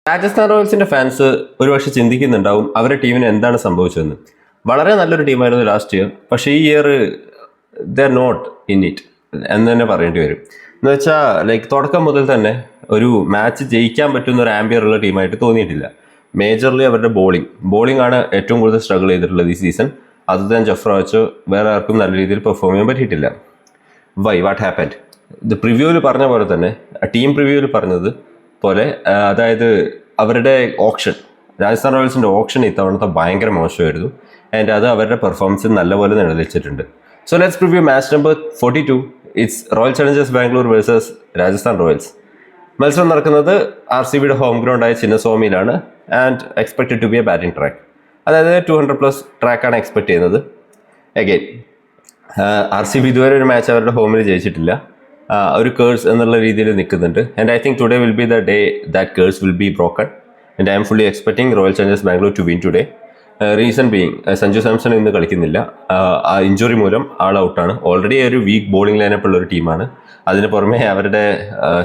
Rajasthan റോയൽസിന്റെ fans ഒരുപക്ഷെ ചിന്തിക്കുന്നുണ്ടാവും അവരുടെ ടീമിന് എന്താണ് സംഭവിച്ചതെന്ന്. വളരെ നല്ലൊരു ടീമായിരുന്നു ലാസ്റ്റ് ഇയർ, പക്ഷേ ഈ year they're not in it എന്ന് തന്നെ പറയേണ്ടി വരും. എന്ന് വെച്ചാൽ ലൈക്ക് തുടക്കം മുതൽ തന്നെ ഒരു മാച്ച് ജയിക്കാൻ പറ്റുന്ന ഒരു ആംബിയർ ഉള്ള ടീമായിട്ട് തോന്നിയിട്ടില്ല. മേജർലി അവരുടെ ബോളിംഗ് ആണ് ഏറ്റവും കൂടുതൽ സ്ട്രഗിൾ ചെയ്തിട്ടുള്ളത് ഈ സീസൺ. അത് തന്നെ ജഫ്രാച്ച് വേറെ ആർക്കും നല്ല രീതിയിൽ പെർഫോം ചെയ്യാൻ പറ്റിയിട്ടില്ല. What happened? ഇത് പ്രിവ്യൂവിൽ പറഞ്ഞ പോലെ തന്നെ, ടീം പ്രിവ്യൂവിൽ പറഞ്ഞത് പോലെ, അതായത് അവരുടെ ഓപ്ഷൻ, രാജസ്ഥാൻ റോയൽസിൻ്റെ ഓപ്ഷൻ ഇത്തവണത്തെ ഭയങ്കര മോശമായിരുന്നു. ആൻഡ് അത് അവരുടെ പെർഫോമൻസിൽ നല്ലപോലെ നിഴലിച്ചിട്ടുണ്ട്. So let's preview match number 42. It's Royal Challengers Bangalore versus Rajasthan Royals. മത്സരം നടക്കുന്നത് RCBയുടെ ഹോം ഗ്രൗണ്ടായ ചിന്നസ്വാമിയിലാണ്. And expected to be a batting ട്രാക്ക്, അതായത് 200+ ട്രാക്കാണ് എക്സ്പെക്ട് ചെയ്യുന്നത്. അഗെയിൻ RCB ഇതുവരെ ഒരു മാച്ച് അവരുടെ ഹോമിൽ ജയിച്ചിട്ടില്ല. ഒരു കേഴ്സ് എന്നുള്ള രീതിയിൽ നിൽക്കുന്നുണ്ട്. And I think today will be the day that curse will be broken. And I'm fully expecting Royal Challengers Bangalore to win today. Reason being, Sanju Samson ഇന്ന് കളിക്കുന്നില്ല. ആ ഇഞ്ചുറി മൂലം ആൾ ഔട്ടാണ്. ഓൾറെഡി ഒരു വീക്ക് ബോളിംഗ് ലൈനപ്പ് ഉള്ള ഒരു ടീമാണ്. അതിന് പുറമെ അവരുടെ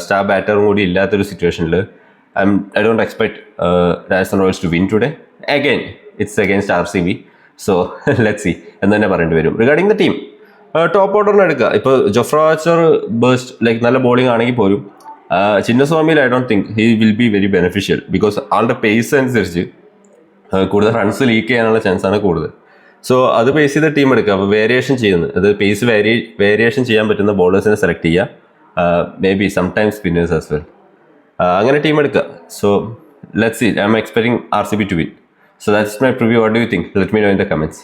സ്റ്റാർ ബാറ്ററും കൂടി ഇല്ലാത്തൊരു സിറ്റുവേഷനിൽ I don't expect Rajasthan Royals to win today. Again it's against RCB. So let's see എന്ന് തന്നെ പറയേണ്ടി വരും. റിഗാർഡിങ് ദ ടീം, ടോപ്പ് ഓർഡറിന് എടുക്കുക. ഇപ്പോൾ ജോഫ്ര ആർച്ചർ ബേസ്റ്റ് ലൈക്ക് നല്ല ബോളിംഗ് ആണെങ്കിൽ പോലും ചിന്നസ്വാമിയിൽ I don't think he will be very beneficial. Because ആളുടെ പേസ് അനുസരിച്ച് കൂടുതൽ റൺസ് ലീക്ക് ചെയ്യാനുള്ള ചാൻസാണ് കൂടുതൽ. സോ അത് ബേസ് ചെയ്ത ടീം എടുക്കുക. അപ്പോൾ വേരിയേഷൻ ചെയ്യുന്നത്, അത് പേസ് വേരിയേഷൻ ചെയ്യാൻ പറ്റുന്ന ബോളേഴ്സിനെ സെലക്ട് ചെയ്യുക. Maybe sometimes spinners as well. അങ്ങനെ ടീം എടുക്കുക. So let's see. I'm expecting RCB to win. So that's my preview. What do you think? Let me know in the comments.